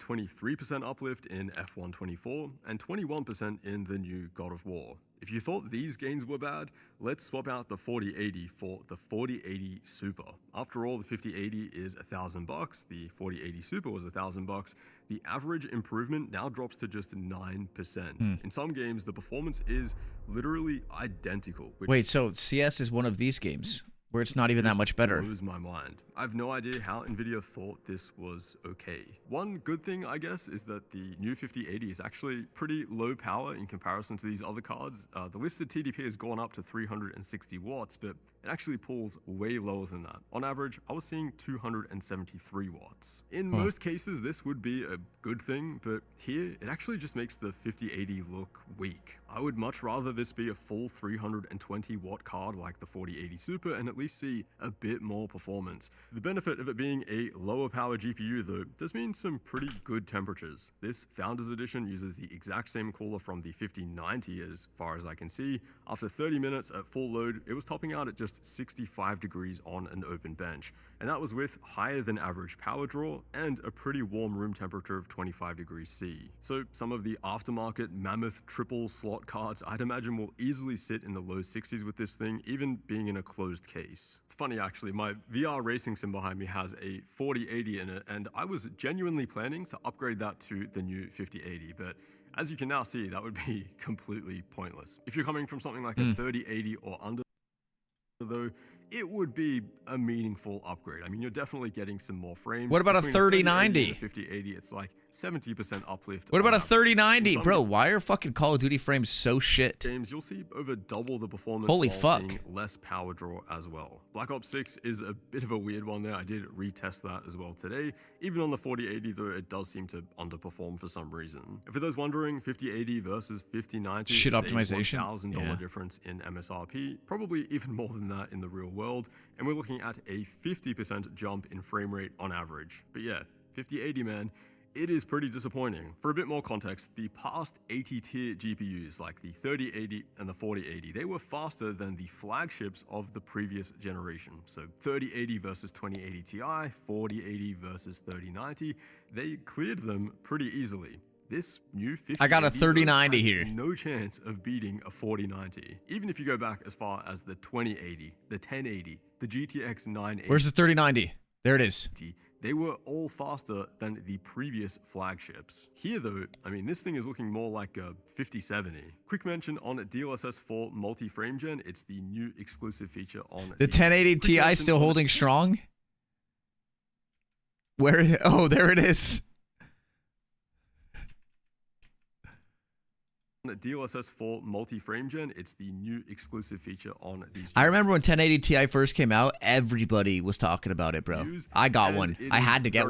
23% uplift in F124 and 21% in the new God of War. If you thought these gains were bad, let's swap out the 4080 for the 4080 Super. After all, the 5080 is $1,000, the 4080 Super was $1,000. The average improvement now drops to just 9%. In some games, the performance is literally identical. Wait, so CS is one of these games where it's not even that much better? Blows my mind. I have no idea how Nvidia thought this was okay. One good thing, I guess, is that the new 5080 is actually pretty low power in comparison to these other cards. The listed TDP has gone up to 360 watts, but it actually pulls way lower than that. On average, I was seeing 273 watts. In most cases, this would be a good thing, but here, it actually just makes the 5080 look weak. I would much rather this be a full 320 watt card like the 4080 Super and at least see a bit more performance. The benefit of it being a lower power GPU though does mean some pretty good temperatures. This Founders Edition uses the exact same cooler from the 5090 as far as I can see. After 30 minutes at full load, it was topping out at just 65 degrees on an open bench. And that was with higher than average power draw and a pretty warm room temperature of 25 degrees C. So some of the aftermarket mammoth triple slot cards I'd imagine will easily sit in the low 60s with this thing, even being in a closed case. It's funny actually, my VR racing sim behind me has a 4080 in it, and I was genuinely planning to upgrade that to the new 5080, but as you can now see, that would be completely pointless. If you're coming from something like a 3080 or under, though, it would be a meaningful upgrade. I mean, you're definitely getting some more frames. What about a 3090? 5080, it's like 70% uplift. What about a 3090? Bro, why are fucking Call of Duty frames so shit? Games, you'll see over double the performance. Holy while fuck. seeing less power draw as well. Black Ops 6 is a bit of a weird one there. I did retest that as well today. Even on the 4080, though, it does seem to underperform for some reason. And for those wondering, 5080 versus 5090 shit is optimization. a $1,000 difference in MSRP, probably even more than that in the real world. And we're looking at a 50% jump in frame rate on average. But yeah, 5080, man, it is pretty disappointing. For a bit more context, the past 80 tier GPUs like the 3080 and the 4080, they were faster than the flagships of the previous generation. So 3080 versus 2080 Ti, 4080 versus 3090, they cleared them pretty easily. This new 5080 I got a 3090 has here. no chance of beating a 4090. Even if you go back as far as the 2080, the 1080, the GTX 980. Where's the 3090? There it is. They were all faster than the previous flagships. Here though, I mean, this thing is looking more like a 5070. Quick mention on DLSS 4 multi-frame gen, it's the new exclusive feature on the 1080 Ti still holding strong? Where? Oh, there it is. DLSS 4 multi-frame gen, it's the new exclusive feature on these. I remember when 1080 Ti first came out, everybody was talking about it, bro. I got one. I had to get one.